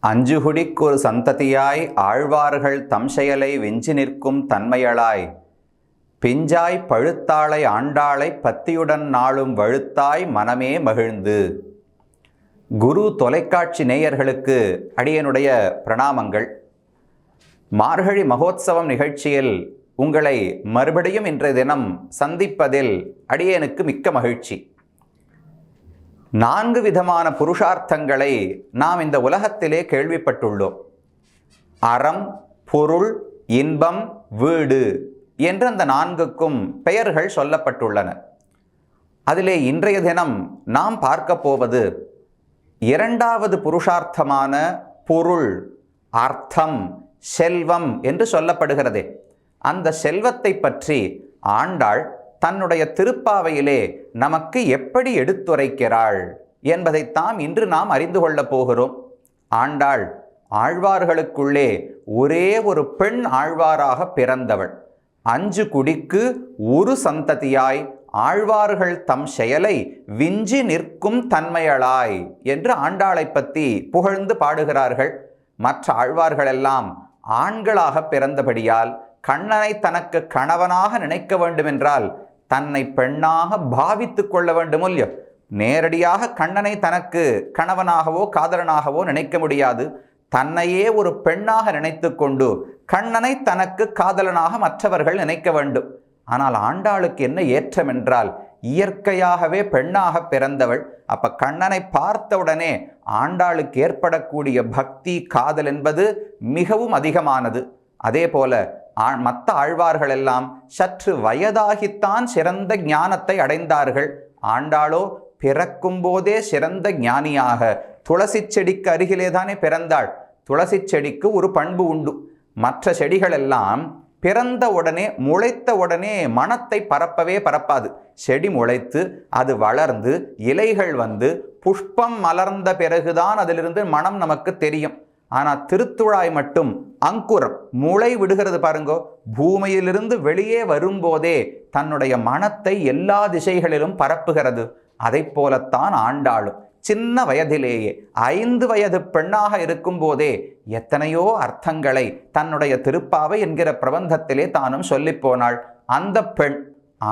அஞ்சுகுடிக்கொரு சந்ததியாய் ஆழ்வார்கள் தம் செயலை வெஞ்சி நிற்கும் தன்மையளாய் பிஞ்சாய் பழுத்தாளை ஆண்டாளை பத்தியுடன் நாளும் வழுத்தாய் மனமே மகிழ்ந்து. குரு தொலைக்காட்சி நேயர்களுக்கு அடியனுடைய பிரணாமங்கள். மார்கழி மகோத்சவம் நிகழ்ச்சியில் உங்களை மறுபடியும் இன்றைய தினம் சந்திப்பதில் அடியனுக்கு மிக்க மகிழ்ச்சி. 4 விதமான புருஷார்த்தங்களை நாம் இந்த உலகத்திலே கேள்விப்பட்டுள்ளோம். அறம், பொருள், இன்பம், வீடு என்று அந்த 4க்கும் பெயர்கள் சொல்லப்பட்டுள்ளன. அதிலே இன்றைய தினம் நாம் பார்க்க போவது 2வது புருஷார்த்தமான பொருள், அர்த்தம், செல்வம் என்று சொல்லப்படுகிறதே. அந்த செல்வத்தை பற்றி ஆண்டாள் தன்னுடைய திருப்பாவையிலே நமக்கு எப்படி எடுத்துரைக்கிறாள் என்பதைத்தான் இன்று நாம் அறிந்து கொள்ளப் போகிறோம். ஆண்டாள் ஆழ்வார்களுக்குள்ளே ஒரே ஒரு பெண் ஆழ்வாராக பிறந்தவள். 5 குடிக்கு ஒரு சந்ததியாய் ஆழ்வார்கள் தம் செயலை விஞ்சி நிற்கும் தன்மையளாய் என்று ஆண்டாளை பற்றி புகழ்ந்து பாடுகிறார்கள். மற்ற ஆழ்வார்களெல்லாம் ஆண்களாக பிறந்தபடியால் கண்ணனை தனக்கு கணவனாக நினைக்க வேண்டுமென்றால் தன்னை பெண்ணாக பாவித்து கொள்ள வேண்டுமோ? நேரடியாக கண்ணனை தனக்கு கணவனாகவோ காதலனாகவோ நினைக்க முடியாது. தன்னையே ஒரு பெண்ணாக நினைத்து கொண்டு கண்ணனை தனக்கு காதலனாக மற்றவர்கள் நினைக்க வேண்டும். ஆனால் ஆண்டாளுக்கு என்ன ஏற்றம் என்றால் இயற்கையாகவே பெண்ணாக பிறந்தவள். அப்ப கண்ணனை பார்த்தவுடனே ஆண்டாளுக்கு ஏற்படக்கூடிய பக்தி, காதல் என்பது மிகவும் அதிகமானது. அதே போல மற்ற ஆழ்வார்கள் எல்லாம் சற்று வயதாகித்தான் சிறந்த ஞானத்தை அடைந்தார்கள். ஆண்டாளோ பிறக்கும் போதே சிறந்த ஞானியாக துளசி செடிக்கு அருகிலே தானே பிறந்தாள். துளசி செடிக்கு ஒரு பண்பு உண்டு. மற்ற செடிகள் எல்லாம் பிறந்த உடனே, முளைத்த உடனே மணத்தை பரப்பவே பரப்பாது. செடி முளைத்து அது வளர்ந்து இலைகள் வந்து புஷ்பம் மலர்ந்த பிறகுதான் அதிலிருந்து மனம் நமக்கு தெரியும். ஆனால் திருத்துழாய் மட்டும் அங்குரம் முளை விடுகிறது பாருங்கோ. பூமியிலிருந்து வெளியே வரும்போதே தன்னுடைய மனத்தை எல்லா திசைகளிலும் பரப்புகிறது. அதை போலத்தான் ஆண்டாளும் சின்ன வயதிலேயே 5 வயது பெண்ணாக இருக்கும் போதே எத்தனையோ அர்த்தங்களை தன்னுடைய திருப்பாவை என்கிற பிரபந்தத்திலே தானும் சொல்லி போனாள். அந்த பெண்,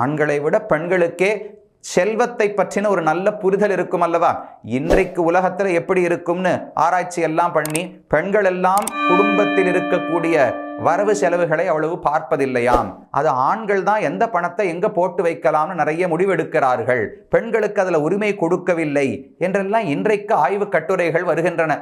ஆண்களை விட பெண்களுக்கே செல்வத்தை பற்றின ஒரு நல்ல புரிதல் இருக்கும் அல்லவா? இன்றைக்கு உலகத்தில் எப்படி இருக்கும்னு ஆராய்ச்சி எல்லாம் பண்ணி பெண்கள் எல்லாம் குடும்பத்தில் இருக்கக்கூடிய வரவு செலவுகளை அவ்வளவு பார்ப்பதில்லையாம். அது ஆண்கள் தான் எந்த பணத்தை எங்க போட்டு வைக்கலாம்னு நிறைய முடிவெடுக்கிறார்கள். பெண்களுக்கு அதுல உரிமை கொடுக்கவில்லை என்றெல்லாம் இன்றைக்கு ஆய்வு கட்டுரைகள் வருகின்றன.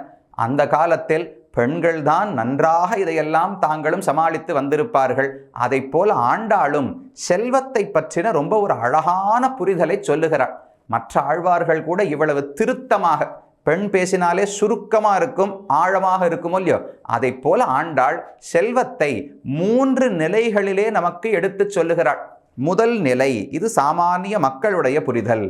அந்த காலத்தில் பெண்கள் தான் நன்றாக இதையெல்லாம் தாங்களும் சமாளித்து வந்திருப்பார்கள். அதை போல ஆண்டாளும் செல்வத்தை பற்றின ரொம்ப ஒரு அழகான புரிதலை சொல்லுகிறார். மற்ற ஆழ்வார்கள் கூட இவ்வளவு திருத்தமாக, பெண் பேசினாலே சுருக்கமா இருக்கும், ஆழமாக இருக்குமோ இல்லையோ, அதை போல ஆண்டாள் செல்வத்தை 3 நிலைகளிலே நமக்கு எடுத்து சொல்லுகிறாள். முதல் நிலை இது சாமானிய மக்களுடைய புரிதல்.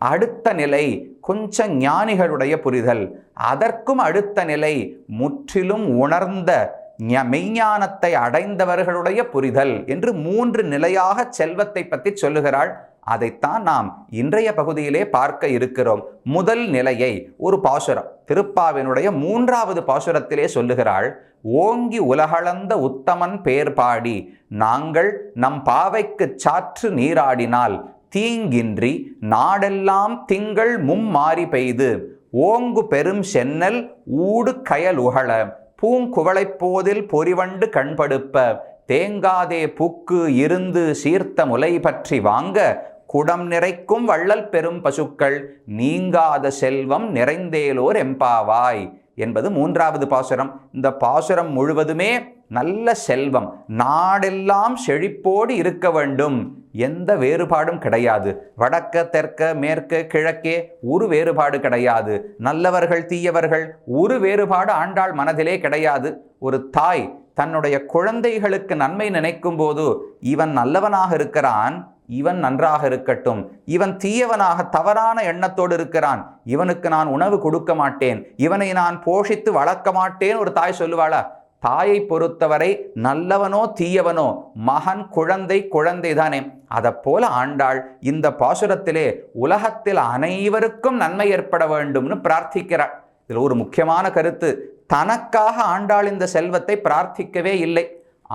அடுத்த நிலை கொஞ்சம் ஞானிகளுடைய புரிதல். அதற்கும் அடுத்த நிலை முற்றிலும் உணர்ந்த மெய்ஞானத்தை அடைந்தவர்களுடைய புரிதல் என்று 3 நிலையாக செல்வத்தை பற்றி சொல்லுகிறாள். அதைத்தான் நாம் இன்றைய பகுதியிலே பார்க்க இருக்கிறோம். முதல் நிலையை ஒரு பாசுரம், திருப்பாவினுடைய 3வது பாசுரத்திலே சொல்லுகிறாள். ஓங்கி உலகளந்த உத்தமன் பேர் பாடி நாங்கள் நம் பாவைக்கு சாற்று நீராடினால் தீங்கின்றி நாடெல்லாம் திங்கள் மும்மாறி பெய்து ஓங்கு பெரும் சென்னல் ஊடு கயல் உகள பூங்குவளைப் போதில் பொறிவண்டு கண்படுப்ப தேங்காதே புக்கு இருந்து சீர்த்த முலை பற்றி வாங்க குடம் நிறைக்கும் வள்ளல் பெரும் பசுக்கள் நீங்காத செல்வம் நிறைந்தேலோர் எம்பாவாய் என்பது 3வது பாசுரம். இந்த பாசுரம் முழுவதுமே நல்ல செல்வம், நாடெல்லாம் செழிப்போடு இருக்க வேண்டும், எந்த வேறுபாடும் கிடையாது. வடக்க, தெற்க, மேற்க, கிழக்கே ஒரு வேறுபாடு கிடையாது. நல்லவர்கள், தீயவர்கள் ஒரு வேறுபாடு ஆண்டாள் மனதிலே கிடையாது. ஒரு தாய் தன்னுடைய குழந்தைகளுக்கு நன்மை நினைக்கும் போது இவன் நல்லவனாக இருக்கிறான், இவன் நன்றாக இருக்கட்டும், இவன் தீயவனாக தவறான எண்ணத்தோடு இருக்கிறான், இவனுக்கு நான் உணவு கொடுக்க மாட்டேன், இவனை நான் போஷித்து வளர்க்க மாட்டேன் ஒரு தாய் சொல்லுவாளா? தாயை பொறுத்தவரை நல்லவனோ தீயவனோ மகன் குழந்தை தானே. அதை போல ஆண்டாள் இந்த பாசுரத்திலே உலகத்தில் அனைவருக்கும் நன்மை ஏற்பட வேண்டும்னு பிரார்த்திக்கிறாள். இதில் ஒரு முக்கியமான கருத்து, தனக்காக ஆண்டாள் இந்த செல்வத்தை பிரார்த்திக்கவே இல்லை.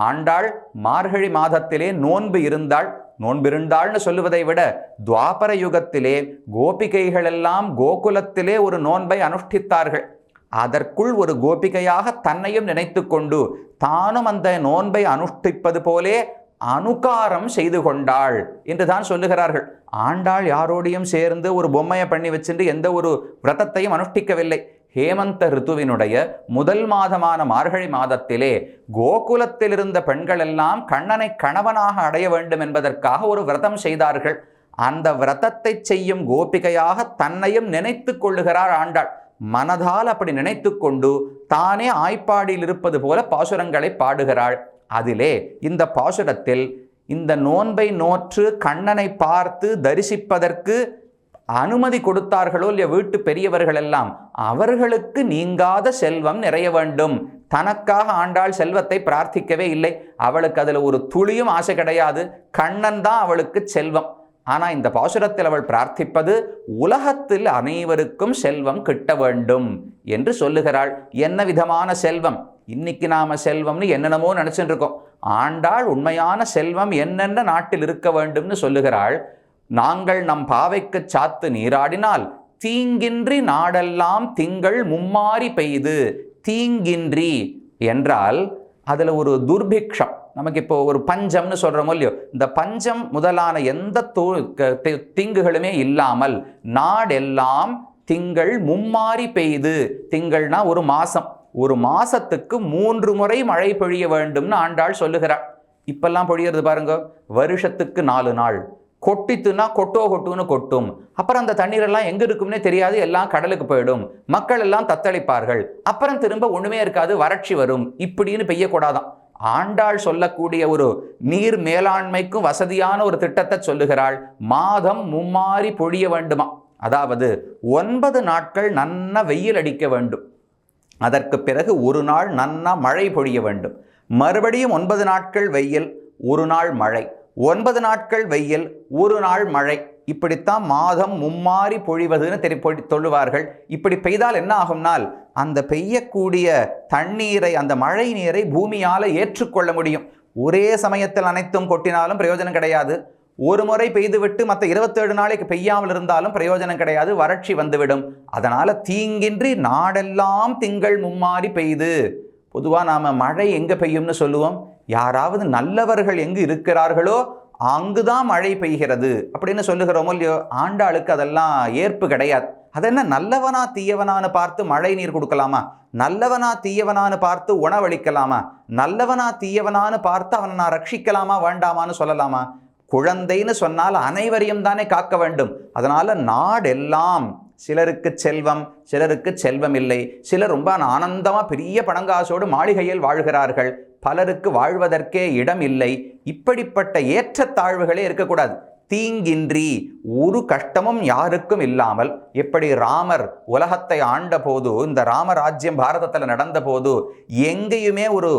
ஆண்டாள் மார்கழி மாதத்திலே நோன்பு இருந்தாள். நோன்பிருந்தாள்னு சொல்லுவதை விட துவாபர யுகத்திலே கோபிகைகள் எல்லாம் கோகுலத்திலே ஒரு நோன்பை அனுஷ்டித்தார்கள். அதற்குள் ஒரு கோபிகையாக தன்னையும் நினைத்து கொண்டு தானும் அந்த நோன்பை அனுஷ்டிப்பது போலே அனுகாரம் செய்து கொண்டாள் என்றுதான் சொல்லுகிறார்கள். ஆண்டாள் யாரோடையும் சேர்ந்து ஒரு பொம்மையை பண்ணி வச்சுட்டு எந்த ஒரு விரதத்தையும் அனுஷ்டிக்கவில்லை. ஹேமந்த ரித்துவினுடைய முதல் மாதமான மார்கழி மாதத்திலே கோகுலத்தில் இருந்த பெண்கள் எல்லாம் கண்ணனை கணவனாக அடைய வேண்டும் என்பதற்காக ஒரு விரதம் செய்தார்கள். அந்த விரதத்தை செய்யும் கோபிகையாக தன்னையும் நினைத்து கொள்ளுகிறார் ஆண்டாள். மனதால் அப்படி நினைத்து கொண்டு தானே ஆய்ப்பாடியில் இருப்பது போல பாசுரங்களை பாடுகிறாள். அதிலே இந்த பாசுரத்தில் இந்த நோன்பை நோற்று கண்ணனை பார்த்து தரிசிப்பதற்கு அனுமதி கொடுத்தார்களோ இல்லையா வீட்டு பெரியவர்கள் எல்லாம், அவர்களுக்கு நீங்காத செல்வம் நிறைய வேண்டும். தனக்காக ஆண்டாள் செல்வத்தை பிரார்த்திக்கவே இல்லை. அவளுக்கு அதில் ஒரு துளியும் ஆசை கிடையாது. கண்ணன் தான் அவளுக்கு செல்வம். ஆனால் இந்த பாசுரத்தில் அவள் பிரார்த்திப்பது உலகத்தில் அனைவருக்கும் செல்வம் கிட்ட வேண்டும் என்று சொல்லுகிறாள். என்ன விதமான செல்வம்? இன்னைக்கு நாம செல்வம்னு என்னென்னமோ நினைச்சுட்டு இருக்கோம். ஆண்டாள் உண்மையான செல்வம் என்னென்ன நாட்டில் இருக்க வேண்டும்னு சொல்லுகிறாள். நாங்கள் நம் பாவைக்கு சாத்து நீராடினால் தீங்கின்றி நாடெல்லாம் திங்கள் மும்மாறி பெய்து. தீங்கின்றி என்றால் அதில் ஒரு துர்பிக்ஷம், நமக்கு இப்போ ஒரு பஞ்சம்னு சொல்கிறோமோ இல்லையோ, இந்த பஞ்சம் முதலான எந்த தீங்குகளுமே இல்லாமல் நாடெல்லாம் திங்கள் மும்மாறி பெய்து. திங்கள்னா ஒரு மாசம், ஒரு மாசத்துக்கு 3 முறை மழை பொழிய வேண்டும்னு ஆண்டாள் சொல்லுகிறாள். இப்பெல்லாம் பொழியறது பாருங்க, வருஷத்துக்கு 4 நாள். கொட்டித்துனா கொட்டுன்னு கொட்டும். அப்புறம் அந்த தண்ணீரெல்லாம் எங்க இருக்கும்னே தெரியாது, எல்லாம் கடலுக்கு போயிடும். மக்கள் எல்லாம் தத்தளிப்பார்கள். அப்புறம் திரும்ப ஒண்ணுமே இருக்காது, வறட்சி வரும். இப்படின்னு பெய்யக்கூடாதான். ஆண்டாள் சொல்லக்கூடிய ஒரு நீர் மேலாண்மைக்கும் வசதியான ஒரு திட்டத்தை சொல்லுகிறாள். மாதம் மும்மாறி பொழிய வேண்டுமா, அதாவது 9 நாட்கள் நன்னா வெயில் அடிக்க வேண்டும். அதற்கு பிறகு ஒரு நாள் நன்னா மழை பொழிய வேண்டும். மறுபடியும் 9 நாட்கள் வெயில், ஒரு நாள் மழை. 9 நாட்கள் வெயில், ஒரு நாள் மழை. இப்படித்தான் மாதம் மும்மாறி பொழிவதுன்னு சொல்லுவார்கள். இப்படி பெய்தால் என்ன ஆகும்னால், அந்த பெய்யக்கூடிய தண்ணீரை, அந்த மழை நீரை பூமியால் ஏற்றுக்கொள்ள முடியும். ஒரே சமயத்தில் அனைத்தும் கொட்டினாலும் பிரயோஜனம் கிடையாது. ஒரு முறை பெய்துவிட்டு மற்ற 27 நாளைக்கு பெய்யாமல் இருந்தாலும் பிரயோஜனம் கிடையாது, வறட்சி வந்துவிடும். அதனால தீங்கின்றி நாடெல்லாம் திங்கள் மும்மாறி பெய்து. பொதுவாக நாம் மழை எங்கே பெய்யும்னு சொல்லுவோம், யாராவது நல்லவர்கள் எங்கு இருக்கிறார்களோ அங்குதான் மழை பெய்கிறது அப்படின்னு சொல்லுகிறோமோ இல்லையோ. ஆண்டாளுக்கு அதெல்லாம் ஏற்பு கிடையாது. அதென்ன நல்லவனா தீயவனான்னு பார்த்து மழை நீர் கொடுக்கலாமா? நல்லவனா தீயவனான்னு பார்த்து உணவளிக்கலாமா? நல்லவனா தீயவனான்னு பார்த்து அவனை நான் ரட்சிக்கலாமா வேண்டாமான்னு சொல்லலாமா? குழந்தைன்னு சொன்னால் அனைவரையும் தானே காக்க வேண்டும். அதனால நாடெல்லாம், சிலருக்கு செல்வம், சிலருக்கு செல்வம் இல்லை. சிலர் ரொம்ப ஆனந்தமாக பெரிய பணங்காசோடு மாளிகையில் வாழ்கிறார்கள். பலருக்கு வாழ்வதற்கே இடம் இல்லை. இப்படிப்பட்ட ஏற்றத்தாழ்வுகளே இருக்கக்கூடாது. தீங்கின்றி, ஒரு கஷ்டமும் யாருக்கும் இல்லாமல், எப்படி ராமர் உலகத்தை ஆண்ட போது, இந்த ராமராஜ்யம் பாரதத்தில் நடந்த போது எங்கேயுமே ஒரு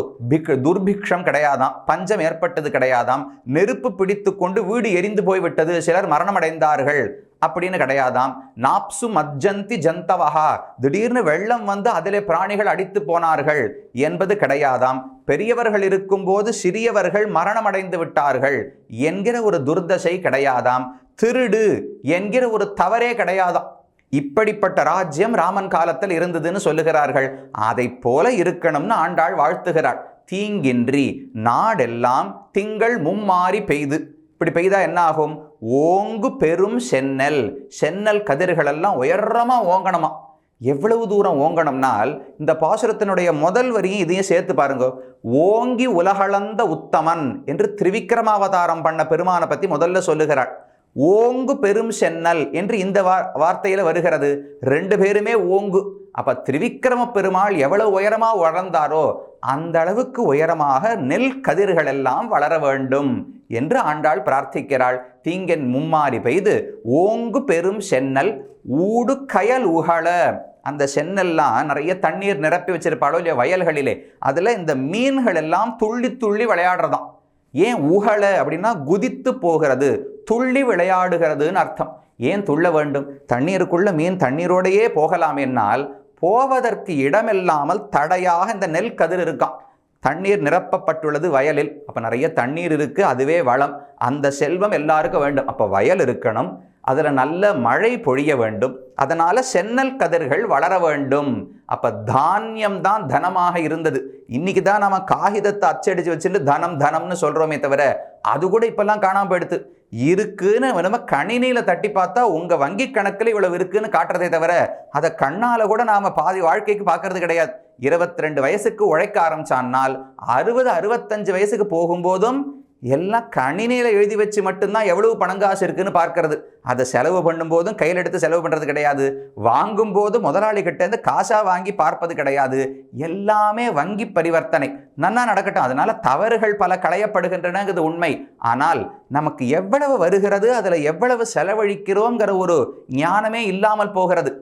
துர்பிக்ஷம் கிடையாதாம், பஞ்சம் ஏற்பட்டது கிடையாதாம், நெருப்பு பிடித்து கொண்டு வீடு எரிந்து போய்விட்டது, சிலர் மரணம் அடைந்தார்கள் அப்படின்னு கிடையாதாம். நாப்சு மஜ்ஜந்தி ஜந்தவஹா, திடீர்னு வெள்ளம் வந்து அதிலே பிராணிகள் அடித்து போனார்கள் என்பது கிடையாதாம். பெரியவர்கள் இருக்கும்போது சிறியவர்கள் மரணம் அடைந்து விட்டார்கள் என்கிற ஒரு துர்தசை கிடையாதாம். திருடு என்கிற ஒரு தவறே கிடையாதாம். இப்படிப்பட்ட ராஜ்யம் ராமன் காலத்தில் இருந்ததுன்னு சொல்லுகிறார்கள். அதை போல இருக்கணும்னு ஆண்டாள் வாழ்த்துகிறாள். தீங்கின்றி நாடெல்லாம் திங்கள் மும்மாறி பெய்து. இப்படி பெய்தா என்ன ஆகும்? ஓங்கு பெரும் சென்னல், சென்னல் கதிர்கள் எல்லாம் உயரமா ஓங்கணுமா. எவ்வளவு தூரம் ஓங்கணும்னால், இந்த பாசுரத்தினுடைய முதல் வரியும் இதையும் சேர்த்து பாருங்க. ஓங்கி உலகளந்த உத்தமன் என்று திரிவிக்ரமாவதாரம் பண்ண பெருமானை பத்தி முதல்ல சொல்லுகிறாள். ஓங்கு பெரும் சென்னல் என்று இந்த வார்த்தையில வருகிறது. 2 பேருமே ஓங்கு. அப்ப திரிவிக்ரம பெருமாள் எவ்வளவு உயரமா வளர்ந்தாரோ அந்த அளவுக்கு உயரமாக நெல் கதிர்கள் எல்லாம் வளர வேண்டும் என்று ஆண்டாள் பிரார்த்திக்கிறாள். தீங்கன் மும்மாரி பெய்து ஓங்கு பெரும் சென்னல் ஊடு கயல் உகழ. அந்த சென்னெல்லாம் நிறைய தண்ணீர் நிரப்பி வச்சிருப்பாளோ இல்லையா வயல்களிலே, அதுல இந்த மீன்கள் எல்லாம் துள்ளி துள்ளி விளையாடுறதாம். ஏன் உகழ அப்படின்னா குதித்து போகிறது, துள்ளி விளையாடுகிறதுன்னு அர்த்தம். ஏன் துள்ள வேண்டும்? தண்ணீருக்குள்ள மீன் தண்ணீரோடையே போகலாம் என்னால் போவதற்கு இடமில்லாமல் தடையாக இந்த நெல் கதிர் இருக்கான். தண்ணீர் நிரப்பப்பட்டுள்ளது வயலில். அப்போ நிறைய தண்ணீர் இருக்கு, அதுவே வளம். அந்த செல்வம் எல்லாருக்கும் வேண்டும். அப்போ வயல் இருக்கணும், அதில் நல்ல மழை பொழிய வேண்டும், அதனால சென்னல் கதிர்கள் வளர வேண்டும். அப்போ தானியம் தான் தனமாக இருந்தது. இன்னைக்கு தான் நம்ம காகிதத்தை அச்சடிச்சு வச்சுட்டு தனம் தனம்னு சொல்றோமே தவிர அது கூட இப்பெல்லாம் காணாம போயிடுது. இருக்குன்னு நம்ம கணினியில தட்டி பார்த்தா உங்க வங்கி கணக்கில் இவ்வளவு இருக்குன்னு காட்டுறதே தவிர அதை கண்ணால கூட நாம பாதி வாழ்க்கைக்கு பார்க்கறது கிடையாது. 22 வயசுக்கு உழைக்க ஆரம்பிச்சான்னால் 60 65 வயசுக்கு போகும்போதும் எல்லாம் கணினியில எழுதி வச்சு மட்டும்தான் எவ்வளவு பணங்காசு இருக்குன்னு பார்க்கறது. அதை செலவு பண்ணும் போதும் கையில் எடுத்து செலவு பண்றது கிடையாது. வாங்கும் போது முதலாளி கிட்ட இருந்து காசா வாங்கி பார்ப்பது கிடையாது. எல்லாமே வங்கி பரிவர்த்தனை நன்னா நடக்கட்டும். அதனால தவறுகள் பல களையப்படுகின்றனங்கிறது உண்மை. ஆனால் நமக்கு எவ்வளவு வருகிறது, அதுல எவ்வளவு செலவழிக்கிறோங்கிற ஒரு ஞானமே இல்லாமல் போகிறது.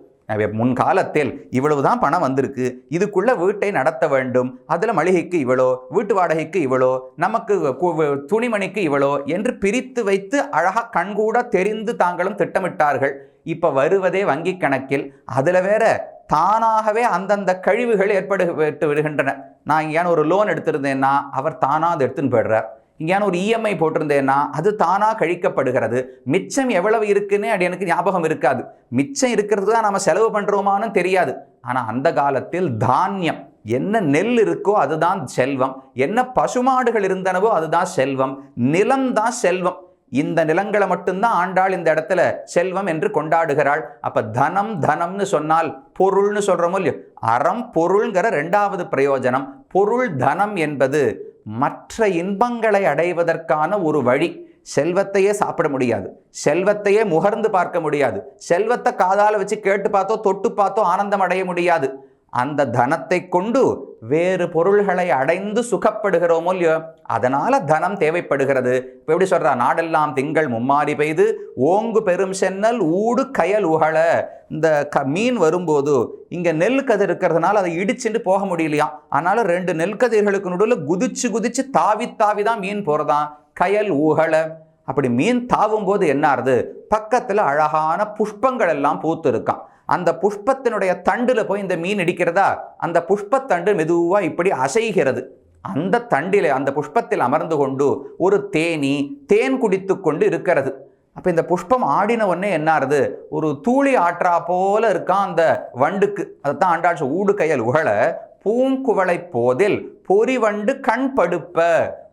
முன்காலத்தில் இவ்வளவுதான் பணம் வந்திருக்கு, இதுக்குள்ள வீட்டை நடத்த வேண்டும், அதுல மளிகைக்கு இவ்வளோ, வீட்டு வாடகைக்கு இவ்வளோ, நமக்கு துணிமணிக்கு இவ்வளோ என்று பிரித்து வைத்து அழகா கண்கூட தெரிந்து தாங்களும் திட்டமிட்டார்கள். இப்ப வருவதே வங்கி கணக்கில். அதுல வேற தானாகவே அந்தந்த கழிவுகள் ஏற்பட்டு விடுகின்றன. நான் இங்கேயான ஒரு லோன் எடுத்திருந்தேன்னா அவர் தானா அதை எடுத்துன்னு போயிடுறார். இங்கேயான ஒரு இஎம்ஐ போட்டிருந்தேன்னா அது தானா கழிக்கப்படுகிறது. மிச்சம் எவ்வளவு இருக்குன்னு அது எனக்கு ஞாபகம் இருக்காது. மிச்சம் இருக்கிறது தான் நம்ம செலவு பண்றோமான்னு தெரியாது. ஆனா அந்த காலத்தில் தானியம், என்ன நெல் இருக்கோ அதுதான் செல்வம், என்ன பசுமாடுகள் இருந்தனவோ அதுதான் செல்வம், நிலம் தான் செல்வம். இந்த நிலங்களை மட்டும்தான் ஆண்டாள் இந்த இடத்துல செல்வம் என்று கொண்டாடுகிறாள். அப்ப தனம் தனம்னு சொன்னால் பொருள்னு சொல்றோமோ இல்லையோ, அறம் பொருள்ங்கிற 2வது பிரயோஜனம். பொருள் தனம் என்பது மற்ற இன்பங்களை அடைவதற்கான ஒரு வழி. செல்வத்தையே சாப்பிட முடியாது, செல்வத்தையே முகர்ந்து பார்க்க முடியாது, செல்வத்தை காதால வச்சு கேட்டு பார்த்தோ தொட்டு பார்த்தோ ஆனந்தம் அடைய முடியாது. அந்த தனத்தை கொண்டு வேறு பொருள்களை அடைந்து சுகப்படுகிறோமோ இல்லையோ, அதனால தனம் தேவைப்படுகிறது. இப்போ எப்படி சொல்றா, நாடெல்லாம் திங்கள் மும்மாரி பெய்து ஓங்கு பெரும் சென்னல் ஊடு கயல் உகழ. இந்த மீன் வரும்போது இங்க நெல் கதிர் இருக்கிறதுனால அதை இடிச்சுட்டு போக முடியலையா, அதனால 2 நெல் கதிர்களுக்கு நடுவில் குதிச்சு குதிச்சு தாவி தாவி தான் மீன் போறதான் கயல் ஊகழ. அப்படி மீன் தாவும் போது என்ன ஆறுது, பக்கத்துல அழகான புஷ்பங்கள் எல்லாம் பூத்து இருக்கான். அந்த புஷ்பத்தினுடைய தண்டுல போய் இந்த மீன் இடிக்கிறதா, அந்த புஷ்பத்தண்டு மெதுவா இப்படி அசைகிறது. அந்த தண்டிலே அந்த புஷ்பத்தில் அமர்ந்து கொண்டு ஒரு தேனி தேன் குடித்து கொண்டு இருக்கிறது. அப்ப இந்த புஷ்பம் ஆடின உடனே என்ன ஆறுது, ஒரு தூளி ஆற்றா போல இருக்கான் அந்த வண்டுக்கு. அதைத்தான் ஆண்டாள் ஊடு கையல் உகழ பூங்குவளை போதில் பொறிவண்டு கண் படுப்ப.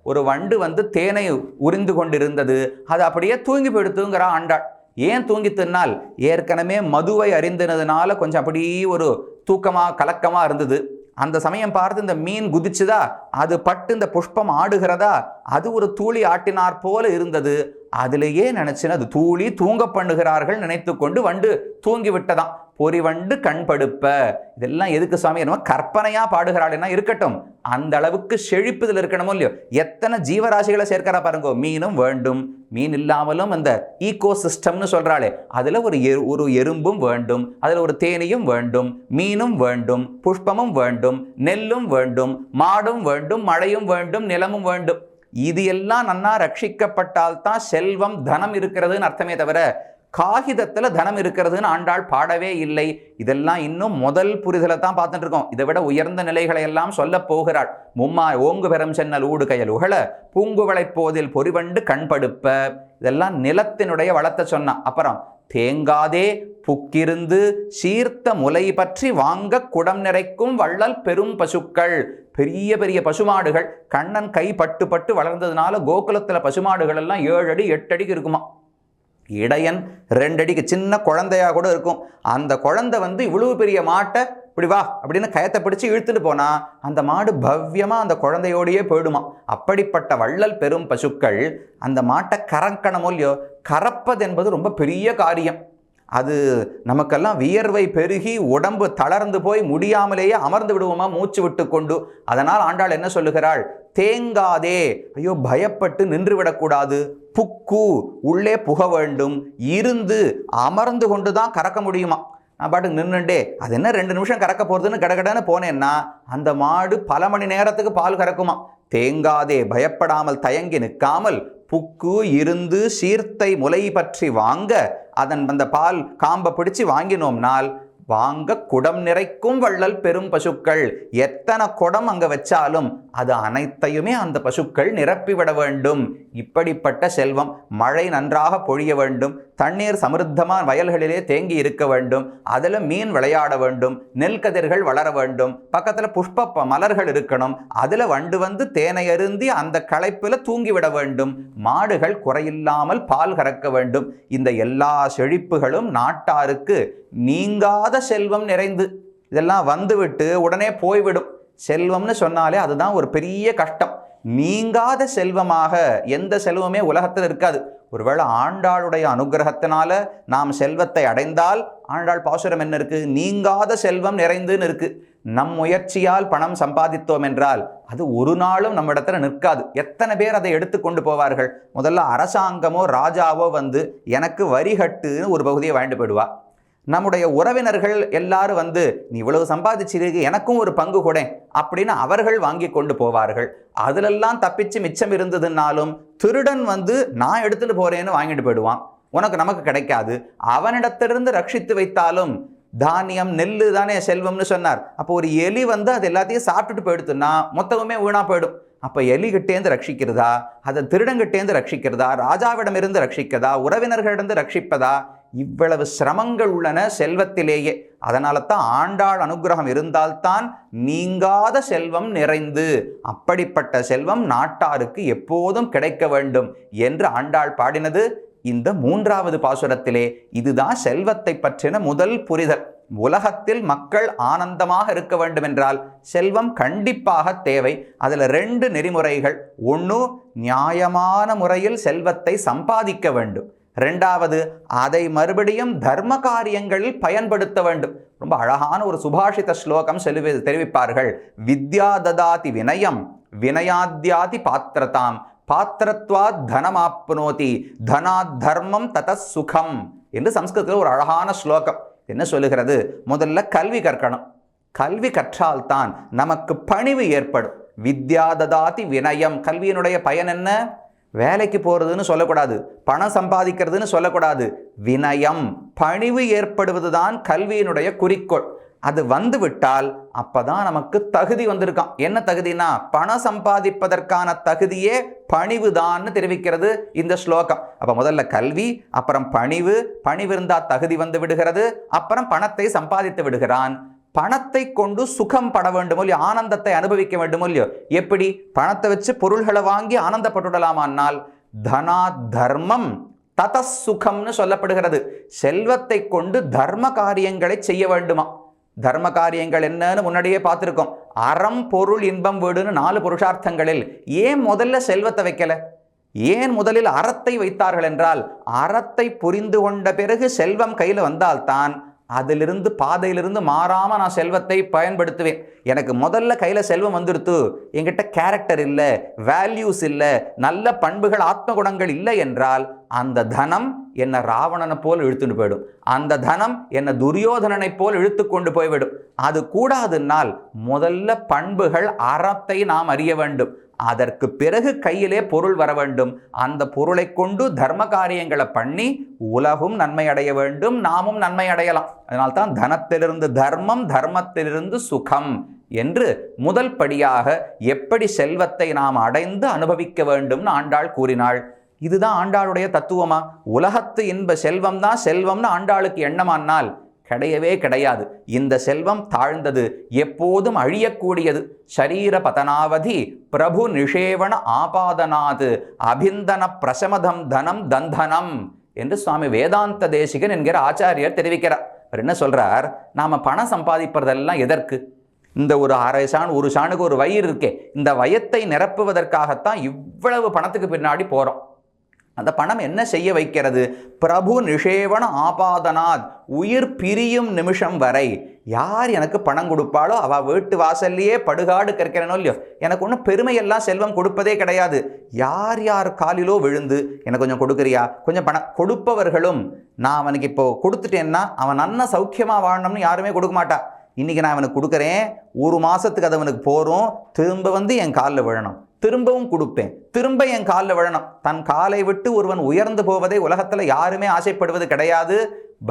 ஒரு வண்டு வந்து தேனை உறிந்து கொண்டிருந்தது, அது அப்படியே தூங்கி போயிடுத்துங்கிறா ஆண்டாள். ஏன் தூங்கித்துனால், ஏற்கனவே மதுவை அறிந்ததுனால கொஞ்சம் அப்படி ஒரு தூக்கமா கலக்கமா இருந்தது. அந்த சமயம் பார்த்து இந்த மீன் குதிச்சுதா, அது பட்டு இந்த புஷ்பம் ஆடுகிறதா, அது ஒரு தூளி ஆட்டினார் போல இருந்தது. அதிலேயே நினைச்சுன்னு அது தூளி தூங்க பண்ணுகிறார்கள் நினைத்து கொண்டு வண்டு தூங்கி விட்டதாம். பொறி வண்டு கண் படுப்ப. இதெல்லாம் எதுக்கு சுவாமி, என்னமோ கற்பனையா பாடுகிறாள் என்ன இருக்கட்டும், அந்த அளவுக்கு செழிப்புதில் இருக்கணுமோ இல்லையோ. எத்தனை ஜீவராசிகளை சேர்க்கிறா பாருங்க. மீனும் வேண்டும், மீன் இல்லாமலும் அந்த ஈகோ சிஸ்டம்னு சொல்றாளே, அதுல ஒரு எறும்பும் வேண்டும், அதுல ஒரு தேனியும் வேண்டும், மீனும் வேண்டும், புஷ்பமும் வேண்டும், நெல்லும் வேண்டும், மாடும் வேண்டும், மழையும் வேண்டும், நிலமும் வேண்டும். இது எல்லாம் நன்னா ரட்சிக்கப்பட்டால் தான் செல்வம் தனம் இருக்கிறதுன்னு அர்த்தமே தவிர காகிதத்துல தனம் இருக்கிறதுன்னு ஆண்டாள் பாடவே இல்லை. இதெல்லாம் இன்னும் முதல் புரிதலை தான் பார்த்துட்டு இருக்கோம். இதை விட உயர்ந்த நிலைகளை எல்லாம் சொல்ல போகிறாள். ஓங்கு பெரும் சென்னல் ஊடு கயல் உகழ பூங்குவளை போதில் பொறிவண்டு கண்படுப்ப. இதெல்லாம் நிலத்தினுடைய வளத்தை சொன்னா. அப்புறம் தேங்காதே புக்கிருந்து சீர்த்த முலை பற்றி வாங்க குடம் நிறைக்கும் வள்ளல் பெரும் பசுக்கள். பெரிய பெரிய பசுமாடுகள் கண்ணன் கை பட்டு பட்டு வளர்ந்ததுனால கோகுலத்துல பசுமாடுகள் எல்லாம் 7 அடி 8 அடிக்கு இருக்குமா. இடையன் 2 அடிக்கு சின்ன குழந்தையா கூட இருக்கும். அந்த குழந்தை வந்து இவ்வளவு பெரிய மாட்டை இப்படி வா அப்படின்னு கயத்தை பிடிச்சு இழுத்துட்டு போனா அந்த மாடு பவ்யமா அந்த குழந்தையோடையே போயிடுமா. அப்படிப்பட்ட வள்ளல் பெரும் பசுக்கள் அந்த மாட்டை கறக்கணுமோ இல்லையோ, கறப்பது என்பது ரொம்ப பெரிய காரியம். அது நமக்கெல்லாம் வியர்வை பெருகி உடம்பு தளர்ந்து போய் முடியாமலேயே அமர்ந்து விடுவோமா மூச்சு விட்டு கொண்டு. அதனால் ஆண்டாள் என்ன சொல்லுகிறாள், தேங்காதே, ஐயோ பயப்பட்டு நின்று விடக்கூடாது, புக்கு உள்ளே புக வேண்டும், இருந்து அமர்ந்து கொண்டு தான் கறக்க முடியுமா. நான் பாட்டுக்கு நின்றுண்டே அது என்ன 2 நிமிஷம் கறக்க போகிறதுன்னு கடகடன்னு போனேன்னா அந்த மாடு பல மணி நேரத்துக்கு பால் கறக்குமா. தேங்காதே, பயப்படாமல் தயங்கி நிற்காமல் புக்கு இருந்து சீர்த்தை முலை பற்றி வாங்க, அதன் அந்த பால் காம்பை பிடிச்சு வாங்கினோம்னால் வாங்க குடம் நிறைக்கும் வள்ளல் பெரும் பசுக்கள். எத்தனை குடம் அங்க வச்சாலும் அது அனைத்தையுமே அந்த பசுக்கள் நிரப்பிவிட வேண்டும். இப்படிப்பட்ட செல்வம். மழை நன்றாக பொழிய வேண்டும், தண்ணீர் சமிருத்தமான வயல்களிலே தேங்கி இருக்க வேண்டும், அதில் மீன் விளையாட வேண்டும், நெல் கதிர்கள் வளர வேண்டும், பக்கத்தில் புஷ்ப மலர்கள் இருக்கணும், அதில் வண்டு வந்து தேனை அருந்தி அந்த களைப்பில் தூங்கிவிட வேண்டும், மாடுகள் குறையில்லாமல் பால் கறக்க வேண்டும். இந்த எல்லா செழிப்புகளும் நாட்டாருக்கு நீங்காத செல்வம் நிறைந்து. இதெல்லாம் வந்துவிட்டு உடனே போய்விடும். செல்வம்னு சொன்னாலே அதுதான் ஒரு பெரிய கஷ்டம். நீங்காத செல்வமாக எந்த செல்வமே உலகத்தில் இருக்காது. ஒருவேளை ஆண்டாளுடைய அனுகிரகத்தினால நாம் செல்வத்தை அடைந்தால், ஆண்டாள் பாசுரம் என்ன இருக்கு? நீங்காத செல்வம் நிறைந்துன்னு இருக்கு. நம் முயற்சியால் பணம் சம்பாதித்தோம் என்றால் அது ஒரு நாளும் நம்ம இடத்துல நிற்காது. எத்தனை பேர் அதை எடுத்துக்கொண்டு போவார்கள்? முதல்ல அரசாங்கமோ ராஜாவோ வந்து எனக்கு வரி கட்டுன்னு ஒரு பகுதியை வாங்கிட்டு போயிடுவா. நம்முடைய உறவினர்கள் எல்லாரும் வந்து நீ இவ்வளவு சம்பாதிச்சிருக்கு, எனக்கும் ஒரு பங்கு கூட அப்படின்னு அவர்கள் வாங்கி கொண்டு போவார்கள். அதிலெல்லாம் தப்பிச்சு மிச்சம் இருந்ததுனாலும் திருடன் வந்து நான் எடுத்துட்டு போறேன்னு வாங்கிட்டு போயிடுவான். நமக்கு கிடைக்காது. அவனிடத்திலிருந்து ரட்சித்து வைத்தாலும் தானியம் நெல்லு தானே செல்வம்னு சொன்னார். அப்போ ஒரு எலி வந்து அது எல்லாத்தையும் சாப்பிட்டுட்டு போயிடுத்துன்னா மொத்தமே வீணா போயிடும். அப்போ எலிகிட்டேந்து ரட்சிக்கிறதா, அதை திருடங்கிட்டேந்து ரட்சிக்கிறதா, ராஜாவிடமிருந்து ரட்சிக்கிறதா, உறவினர்களிடந்து ரட்சிப்பதா? இவ்வளவு சிரமங்கள் உள்ளன செல்வத்திலேயே. அதனால தான் ஆண்டாள் அனுகிரகம் இருந்தால்தான் நீங்காத செல்வம் நிறைந்து. அப்படிப்பட்ட செல்வம் நாட்டாருக்கு எப்போதும் கிடைக்க வேண்டும் என்று ஆண்டாள் பாடினது இந்த 3வது பாசுரத்திலே. இதுதான் செல்வத்தை பற்றின முதல் புரிதல். உலகத்தில் மக்கள் ஆனந்தமாக இருக்க வேண்டும் என்றால் செல்வம் கண்டிப்பாக தேவை. அதில் 2 நெறிமுறைகள். ஒன்று, நியாயமான முறையில் செல்வத்தை சம்பாதிக்க வேண்டும். 2வது, அதை மறுபடியும் தர்ம காரியங்களில் பயன்படுத்த வேண்டும். ரொம்ப அழகான ஒரு சுபாஷித ஸ்லோகம் தெரிவிப்பார்கள். வித்யா ததாதி வினயம், வினயாத்யாதி பாத்திரதாம், பாத்திரத்வாத் தனமாப்னோதி, தனாத் தர்மம் தத சுகம் என்று சம்ஸ்கிருதத்தில் ஒரு அழகான ஸ்லோகம். என்ன சொல்லுகிறது? முதல்ல கல்வி கற்கணும். கல்வி கற்றால்தான் நமக்கு பணிவு ஏற்படும். வித்யா ததாதி வினயம். கல்வியினுடைய பயன் என்ன? வேலைக்கு போறதுன்னு சொல்லக்கூடாது, பணம் சம்பாதிக்கிறதுன்னு சொல்லக்கூடாது. வினயம், பணிவு ஏற்படுவதுதான் கல்வியினுடைய குறிக்கோள். அது வந்து விட்டால் அப்பதான் நமக்கு தகுதி வந்திருக்கான். என்ன தகுதினா, பணம் சம்பாதிப்பதற்கான தகுதியே பணிவுதான்னு தெரிவிக்கிறது இந்த ஸ்லோகம். அப்ப முதல்ல கல்வி, அப்புறம் பணிவு. பணிவு இருந்தா தகுதி வந்து விடுகிறது, அப்புறம் பணத்தை சம்பாதித்து விடுகிறான். பணத்தை கொண்டு சுகம் பட வேண்டுமோ இல்லையோ, ஆனந்தத்தை அனுபவிக்க வேண்டுமோ இல்லையோ. எப்படி? பணத்தை வச்சு பொருள்களை வாங்கி ஆனந்தப்பட்டுடலாமானால் தனா தர்மம் தத சுகம்னு சொல்லப்படுகிறது. செல்வத்தை கொண்டு தர்ம காரியங்களை செய்ய வேண்டுமா? தர்ம காரியங்கள் என்னன்னு முன்னாடியே பார்த்துருக்கோம். அறம் பொருள் இன்பம் வீடுன்னு 4 புருஷார்த்தங்களில் ஏன் முதல்ல செல்வத்தை வைக்கல? ஏன் முதலில் அறத்தை வைத்தார்கள் என்றால், அறத்தை புரிந்து கொண்ட பிறகு செல்வம் கையில் வந்தால்தான் அதிலிருந்து பாதையிலிருந்து மாறாம நான் செல்வத்தை பயன்படுத்துவேன். எனக்கு முதல்ல கையில செல்வம் வந்துடுத்து, என்கிட்ட கேரக்டர் இல்லை, வேல்யூஸ் இல்லை, நல்ல பண்புகள் ஆத்ம குணங்கள் இல்லை என்றால் அந்த தனம் என்னை ராவணனை போல் இழுத்துட்டு போயிடும். அந்த தனம் என்னை துரியோதனனை போல் இழுத்து கொண்டு போய்விடும். அது கூடாதுன்னால் முதல்ல பண்புகள் அறத்தை நாம் அறிய வேண்டும். அதற்கு பிறகு கையிலே பொருள் வர வேண்டும். அந்த பொருளை கொண்டு தர்ம காரியங்களை பண்ணி உலகும் நன்மை அடைய வேண்டும், நாமும் நன்மை அடையலாம். அதனால்தான் தனத்திலிருந்து தர்மம், தர்மத்திலிருந்து சுகம் என்று முதல் படியாக எப்படி செல்வத்தை நாம் அடைந்து அனுபவிக்க வேண்டும்னு ஆண்டாள் கூறினாள். இதுதான் ஆண்டாளுடைய தத்துவமா? உலகத்து இன்ப செல்வம் தான் செல்வம்னு ஆண்டாளுக்கு எண்ணமானால் கிடையவே கிடையாது. இந்த செல்வம் தாழ்ந்தது, எப்போதும் அழியக்கூடியது. ஷரீர பதனாவதி பிரபு நிஷேவண ஆபாதனாது அபிந்தன பிரசமதம் தனம் தந்தனம் என்று சுவாமி வேதாந்த தேசிகன் என்கிற ஆச்சாரியர் தெரிவிக்கிறார். அவர் என்ன சொல்றார்? நாம பணம் சம்பாதிப்பதெல்லாம் எதற்கு? இந்த ஒரு 1/2 சாண் 1 சாணுக்கு ஒரு வயிறு இருக்கே, இந்த வயத்தை நிரப்புவதற்காகத்தான் இவ்வளவு பணத்துக்கு பின்னாடி போறோம். அந்த பணம் என்ன செய்ய வைக்கிறது? பிரபு நிஷேவண ஆபாதனாத், உயிர் பிரியும் நிமிஷம் வரை யார் எனக்கு பணம் கொடுப்பாளோ அவ வீட்டு வாசல்லையே படுகாடு கற்கிறனோ இல்லையோ, எனக்கு ஒன்றும் பெருமையெல்லாம் செல்வம் கொடுப்பதே கிடையாது. யார் யார் காலிலோ விழுந்து எனக்கு கொஞ்சம் கொடுக்குறியா, கொஞ்சம் பணம் கொடுப்பவர்களும் நான் அவனுக்கு இப்போ கொடுத்துட்டேன்னா அவன் நல்ல சௌக்கியமா வாழணும்னு யாருமே கொடுக்க மாட்டா. இன்னைக்கு நான் அவனுக்கு கொடுக்குறேன், 1 மாசத்துக்கு அது அவனுக்கு போறோம், திரும்ப வந்து என் காலில் விழணும், திரும்பவும் கொடுப்பேன், திரும்ப என் காலில் விழணும். தன் காலை விட்டு ஒருவன் உயர்ந்து போவதை உலகத்தில் யாருமே ஆசைப்படுவது கிடையாது,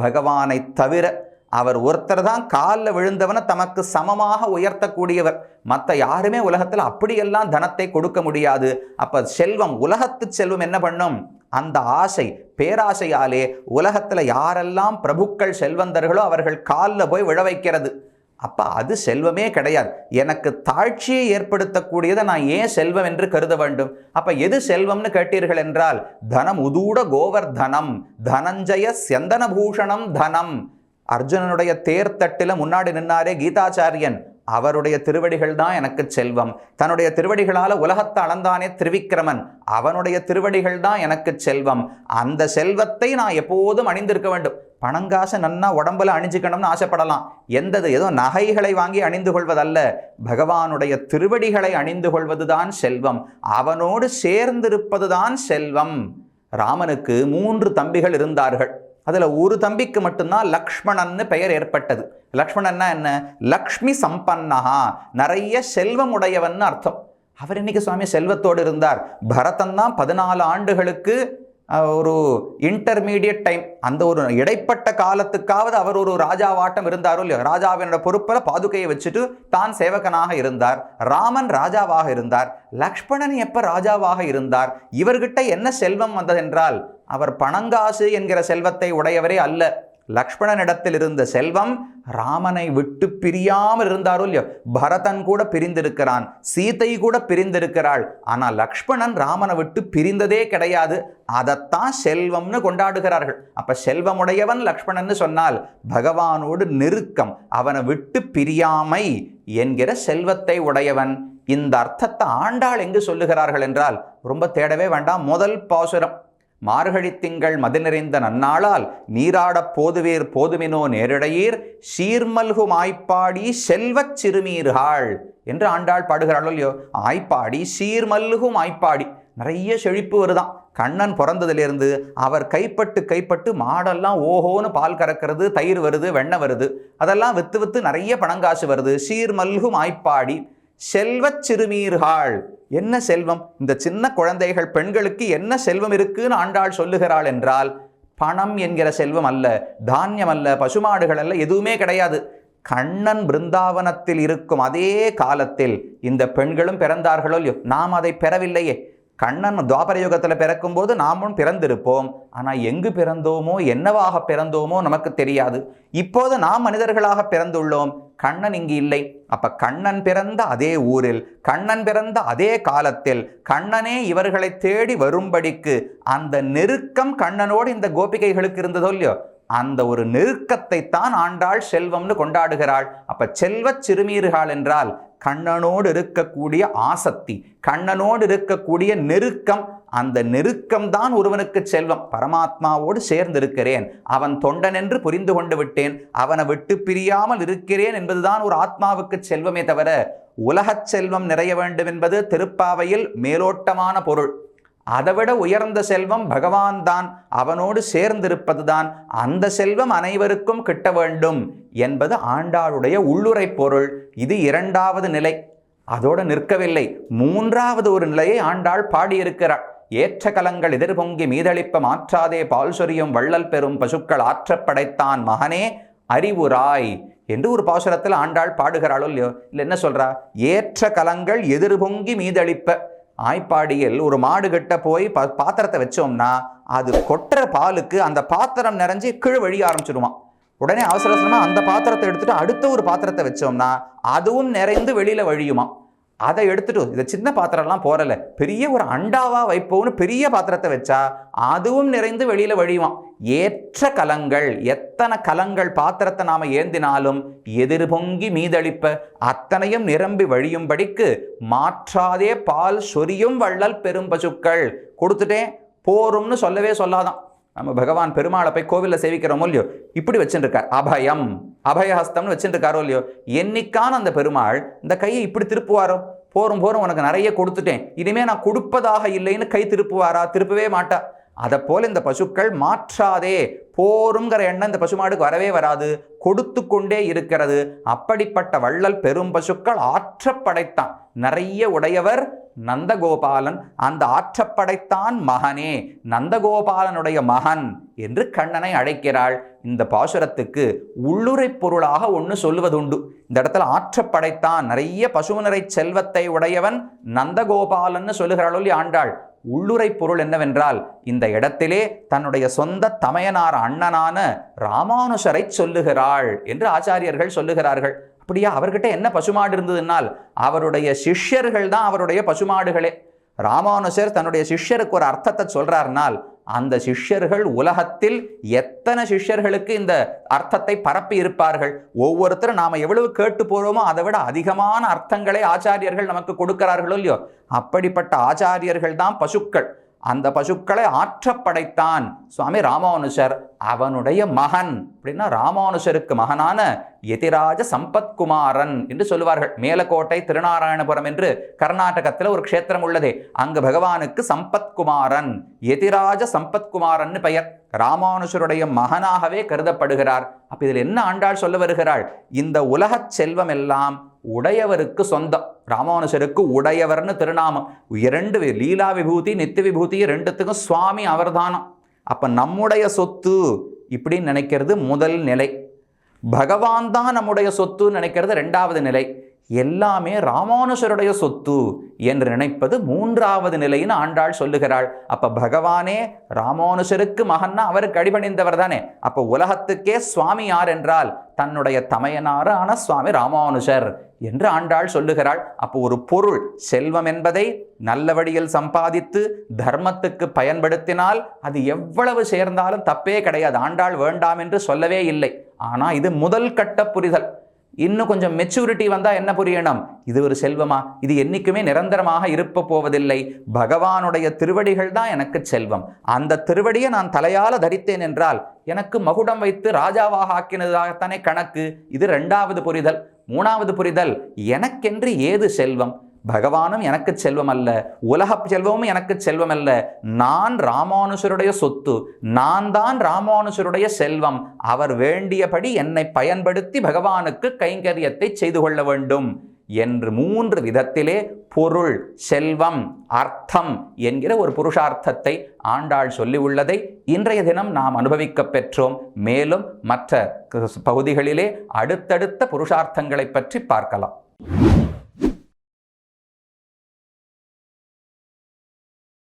பகவானை தவிர. அவர் ஒருத்தர் தான் காலில் விழுந்தவனை தமக்கு சமமாக உயர்த்தக்கூடியவர். மற்ற யாருமே உலகத்தில் அப்படியெல்லாம் தனத்தை கொடுக்க முடியாது. அப்ப செல்வம், உலகத்து செல்வம் என்ன பண்ணும்? அந்த ஆசை, பேராசையாலே உலகத்தில் யாரெல்லாம் பிரபுக்கள் செல்வந்தர்களோ அவர்கள் காலில் போய் விழ வைக்கிறது. அப்போ அது செல்வமே கிடையாது. எனக்கு தாழ்ச்சியை ஏற்படுத்தக்கூடியதை நான் ஏன் செல்வம் என்று கருத வேண்டும்? அப்போ எது செல்வம்னு கேட்டீர்கள் என்றால், தனம் உதூட கோவர்தனம் தனஞ்சய செந்தனபூஷணம் தனம். அர்ஜுனனுடைய தேர்தட்டில் முன்னாடி நின்னாரே கீதாச்சாரியன், அவருடைய திருவடிகள் தான் எனக்கு செல்வம். தன்னுடைய திருவடிகளால் உலகத்தை அளந்தானே திரிவிக்ரமன், அவனுடைய திருவடிகள் தான் எனக்கு செல்வம். அந்த செல்வத்தை நான் எப்போதும் அணிந்திருக்க வேண்டும். பணங்காசை நன்னா உடம்புல அணிஞ்சுக்கணும்னு ஆசைப்படலாம். ஏதோ நகைகளை வாங்கி அணிந்து கொள்வதல்ல, பகவானுடைய திருவடிகளை அணிந்து கொள்வதுதான் செல்வம். அவனோடு சேர்ந்திருப்பதுதான் செல்வம். ராமனுக்கு 3 தம்பிகள் இருந்தார்கள். அதில் ஒரு தம்பிக்கு மட்டும்தான் லக்ஷ்மணன்னு பெயர் ஏற்பட்டது. லக்ஷ்மணன்னா என்ன? லக்ஷ்மி சம்பன்னஹா, நிறைய செல்வம் உடையவன் அர்த்தம். அவர் இன்னைக்கு சுவாமி செல்வத்தோடு இருந்தார். பரதன் தான் 14 ஆண்டுகளுக்கு ஒரு இன்டர்மீடியட் டைம், அந்த ஒரு இடைப்பட்ட காலத்துக்காவது அவர் ஒரு ராஜாவாட்டம் இருந்தாரோ இல்லையோ. ராஜாவினோட பொறுப்பில் பாதுகையை வச்சுட்டு தான் சேவகனாக இருந்தார். ராமன் ராஜாவாக இருந்தார். லக்ஷ்மணன் எப்ப ராஜாவாக இருந்தார்? இவர்கிட்ட என்ன செல்வம் வந்ததென்றால், அவர் பணங்காசு என்கிற செல்வத்தை உடையவரே அல்ல. லக்ஷ்மணனிடத்தில் இருந்த செல்வம் ராமனை விட்டு பிரியாமல் இருந்தாரோ இல்லையோ. பரதன் கூட பிரிந்திருக்கிறான், சீதை கூட பிரிந்திருக்கிறாள். ஆனால் லக்ஷ்மணன் ராமனை விட்டு பிரிந்ததே கிடையாது. அதைத்தான் செல்வம்னு கொண்டாடுகிறார்கள். அப்ப செல்வமுடையவன் லக்ஷ்மணன் சொன்னால் பகவானோடு நெருக்கம், அவனை விட்டு பிரியாமை என்கிற செல்வத்தை உடையவன். இந்த அர்த்தத்தை ஆண்டாள் எங்கு சொல்லுகிறார்கள் என்றால், ரொம்ப தேடவே வேண்டாம். முதல் பாசுரம், மார்கழி திங்கள் மது நிறைந்த நன்னாளால் நீராடப் போதுவீர் போதுமினோ நேரிடையீர் சீர்மல்கும் ஆய்ப்பாடி செல்வச் சிறுமீர்கள் என்று ஆண்டாள் பாடுகிறாளோ இல்லையோ. ஆய்ப்பாடி, சீர்மல்கும் ஆய்ப்பாடி, நிறைய செழிப்பு வருதான். கண்ணன் பிறந்ததிலிருந்து அவர் கைப்பட்டு மாடெல்லாம் ஓஹோன்னு பால் கறக்கிறது, தயிர் வருது, வெண்ணெய் வருது, அதெல்லாம் வித்து நிறைய பணங்காசு வருது. சீர்மல்கும் ஆய்ப்பாடி செல்வச் சிறுமீர்கள். என்ன செல்வம்? இந்த சின்ன குழந்தைகள், பெண்களுக்கு என்ன செல்வம் இருக்குன்னு ஆண்டாள் சொல்லுகிறாள் என்றால், பணம் என்கிற செல்வம் அல்ல, தானியம் அல்ல, பசுமாடுகள் அல்ல, எதுவுமே கிடையாது. கண்ணன் பிருந்தாவனத்தில் இருக்கும் அதே காலத்தில் இந்த பெண்களும் பிறந்தார்களோ இல்லையோ. நாம் அதை பெறவில்லையே. கண்ணன் துவாபர யுகத்தில் பிறக்கும் போது நாமும் பிறந்திருப்போம். ஆனால் எங்கு பிறந்தோமோ, என்னவாக பிறந்தோமோ நமக்கு தெரியாது. இப்போது நாம் மனிதர்களாக பிறந்துள்ளோம். கண்ணன் இங்கு இல்லை. அப்ப கண்ணன் பிறந்த அதே ஊரில், கண்ணன் பிறந்த அதே காலத்தில், கண்ணனே இவர்களை தேடி வரும்படிக்கு அந்த நெருக்கம் கண்ணனோடு இந்த கோபிகைகளுக்கு இருந்ததோ இல்லையோ. அந்த ஒரு நெருக்கத்தை தான் ஆண்டாள் செல்வம்னு கொண்டாடுகிறாள். அப்ப செல்வச் சிறுமீர்கள் என்றால் கண்ணனோடு இருக்கக்கூடிய ஆசக்தி, கண்ணனோடு இருக்கக்கூடிய நெருக்கம். அந்த நெருக்கம் தான் ஒருவனுக்கு செல்வம். பரமாத்மாவோடு சேர்ந்திருக்கிறேன், அவன் தொண்டன் என்று புரிந்து கொண்டு விட்டேன், அவனை விட்டு பிரியாமல் இருக்கிறேன் என்பதுதான் ஒரு ஆத்மாவுக்கு செல்வமே தவிர உலகச் செல்வம் நிறைய வேண்டும் என்பது திருப்பாவையில் மேலோட்டமான பொருள். அதைவிட உயர்ந்த செல்வம் பகவான் தான், அவனோடு சேர்ந்திருப்பதுதான். அந்த செல்வம் அனைவருக்கும் கிட்ட வேண்டும் என்பது ஆண்டாளுடைய உள்ளுரை பொருள். இது 2வது நிலை. அதோடு நிற்கவில்லை. 3வது ஒரு நிலையை ஆண்டாள் பாடியிருக்கிறாள். ஏற்ற கலங்கள் எதிர்பொங்கி மீதளிப்ப மாற்றாதே பால் சொரியும் வள்ளல் பெறும் பசுக்கள் ஆற்றப் படைத்தான் மகனே அறிவுராய் என்று ஒரு பாசுரத்தில் ஆண்டாள் பாடுகிறாளோ இல்லையோ. இல்லை என்ன சொல்றா? ஏற்ற கலங்கள் எதிர்பொங்கி மீதளிப்ப. ஆய்ப்பாடியில் ஒரு மாடு கிட்ட போய் பாத்திரத்தை வச்சோம்னா அது கொட்டுற பாலுக்கு அந்த பாத்திரம் நிறைஞ்சு கீழே வழிய ஆரம்பிச்சிடுவான். உடனே அவசரமா அந்த பாத்திரத்தை எடுத்துட்டு அடுத்த ஒரு பாத்திரத்தை வச்சோம்னா அதுவும் நிறைந்து வெளியில வழியுமா. அதை எடுத்துட்டு, இதை சின்ன பாத்திரம்லாம் போறல, பெரிய ஒரு அண்டாவா வைப்போம்னு பெரிய பாத்திரத்தை வச்சா அதுவும் நிறைந்து வெளியில வழியுவான். ஏற்ற கலங்கள், எத்தனை கலங்கள் பாத்திரத்தை நாம ஏந்தினாலும் எதிர்பொங்கி மீதளிப்ப அத்தனையும் நிரம்பி வழியும்படிக்கு மாற்றாதே பால் சொரியும் வள்ளல் பெரும் பசுக்கள். கொடுத்துட்டேன் போரும்னு சொல்லவே சொல்லாதான். நம்ம பகவான் பெருமாளை போய் கோவிலில் சேவிக்கிறோமோ இல்லையோ, இப்படி வச்சுருக்கார். அபயம், அபயஹஸ்தம்னு வச்சுருக்காரோ இல்லையோ. என்னைக்கான அந்த பெருமாள் இந்த கையை இப்படி திருப்புவாரோ? போரும் உனக்கு நிறைய கொடுத்துட்டேன், இனிமே நான் கொடுப்பதாக இல்லைன்னு கை திருப்புவாரா? திருப்பவே மாட்டா. அதை போல இந்த பசுக்கள் மாற்றாதே போருங்கிற எண்ணம் இந்த பசுமாடுக்கு வரவே வராது, கொடுத்து கொண்டே இருக்கிறது. அப்படிப்பட்ட வள்ளல் பெரும் பசுக்கள் ஆற்றப்படைத்தான் நிறைய உடையவர் நந்தகோபாலன். அந்த ஆற்றப்படைத்தான் மகனே, நந்தகோபாலனுடைய மகன் என்று கண்ணனை அழைக்கிறாள். இந்த பாசுரத்துக்கு உள்ளுரை பொருளாக ஒன்று சொல்லுவதுண்டு. இந்த இடத்துல ஆற்றப்படைத்தான் நிறைய பசுநிறை செல்வத்தை உடையவன் நந்தகோபாலன் சொல்லுகிறாள் ஆண்டாள். உள்ளுரை பொருள் என்னவென்றால், இந்த இடத்திலே தன்னுடைய சொந்த தமையனார் அண்ணனான ராமானுஷரை சொல்லுகிறாள் என்று ஆச்சாரியர்கள் சொல்லுகிறார்கள். அப்படியா? அவர்கிட்ட என்ன பசுமாடு இருந்ததுனால் அவருடைய சிஷ்யர்கள் தான் அவருடைய பசுமாடுகளே. ராமானுஷர் தன்னுடைய சிஷ்யருக்கு ஒரு அர்த்தத்தை சொல்றார்னால் அந்த சிஷ்யர்கள் உலகத்தில் எத்தனை சிஷ்யர்களுக்கு இந்த அர்த்தத்தை பரப்பி இருப்பார்கள். ஒவ்வொருத்தரும் நாம எவ்வளவு கேட்டு போறோமோ அதை விட அதிகமான அர்த்தங்களை ஆச்சாரியர்கள் நமக்கு கொடுக்கிறார்களோ இல்லையோ, அப்படிப்பட்ட ஆச்சாரியர்கள் தான் பசுக்கள். அந்த பசுக்களை ஆற்றப்படைத்தான் சுவாமி ராமானுஷர். அவனுடைய மகன் அப்படின்னா ராமானுஷருக்கு மகனான யதிராஜ சம்பத்குமாரன் என்று சொல்லுவார்கள். மேலக்கோட்டை திருநாராயணபுரம் என்று கர்நாடகத்தில் ஒரு க்ஷேத்திரம் உள்ளதே, அங்கு பகவானுக்கு சம்பத்குமாரன் யதிராஜ சம்பத்குமாரன் பெயர். ராமானுஷருடைய மகனாகவே கருதப்படுகிறார். அப்ப இதில் என்ன ஆண்டாள் சொல்ல வருகிறாள்? இந்த உலகச் செல்வம் எல்லாம் உடையவருக்கு சொந்தம். ராமானுஷருக்கு உடையவர்னு திருநாமம். இரண்டு லீலா விபூதி நித்திய விபூதி ரெண்டுத்துக்கும் சுவாமி அவர்தானம். அப்ப நம்முடைய சொத்து இப்படின்னு நினைக்கிறது முதல் நிலை. பகவான் தான் நம்முடைய சொத்து நினைக்கிறது இரண்டாவது நிலை. எல்லாமே ராமானுஷருடைய சொத்து என்று நினைப்பது மூன்றாவது நிலைன்னு ஆண்டாள் சொல்லுகிறாள். அப்ப பகவானே ராமானுஷருக்கு மகன்னா அவருக்கு அடிபணிந்தவர் தானே. அப்ப உலகத்துக்கே சுவாமி யார் என்றால் தன்னுடைய தமையனாரான சுவாமி ராமானுஷர் என்று ஆண்டாள் சொல்லுகிறாள். அப்போ ஒரு பொருள் செல்வம் என்பதை நல்ல வழியில் சம்பாதித்து தர்மத்துக்கு பயன்படுத்தினால் அது எவ்வளவு சேர்ந்தாலும் தப்பே கிடையாது. ஆண்டாள் வேண்டாம் என்று சொல்லவே இல்லை. ஆனா இது முதல் கட்ட புரிதல். இன்னும் கொஞ்சம் மெச்சூரிட்டி வந்தா என்ன புரியணும்? இது ஒரு செல்வமா? இது என்னைக்குமே நிரந்தரமாக இருப்ப போவதில்லை. பகவானுடைய திருவடிகள் தான் எனக்கு செல்வம். அந்த திருவடியை நான் தலையால தரித்தேன் என்றால் எனக்கு மகுடம் வைத்து ராஜாவாக ஆக்கினதாகத்தானே கணக்கு. இது இரண்டாவது புரிதல். மூணாவது புரிதல், எனக்கென்று ஏது செல்வம்? பகவானும் எனக்கு செல்வம் அல்ல, உலக செல்வமும் எனக்கு செல்வம் அல்ல. நான் ராமானுஷருடைய சொத்து, நான் தான் ராமானுஷருடைய செல்வம். அவர் வேண்டியபடி என்னை பயன்படுத்தி பகவானுக்கு கைங்கரியத்தை செய்து கொள்ள வேண்டும் என்று மூன்று விதத்திலே பொருள், செல்வம், அர்த்தம் என்கிற ஒரு புருஷார்த்தத்தை ஆண்டாள் சொல்லி உள்ளதை இன்றைய தினம் நாம் அனுபவிக்க பெற்றோம். மேலும் மற்ற பகுதிகளிலே அடுத்தடுத்த புருஷார்த்தங்களை பற்றி பார்க்கலாம்.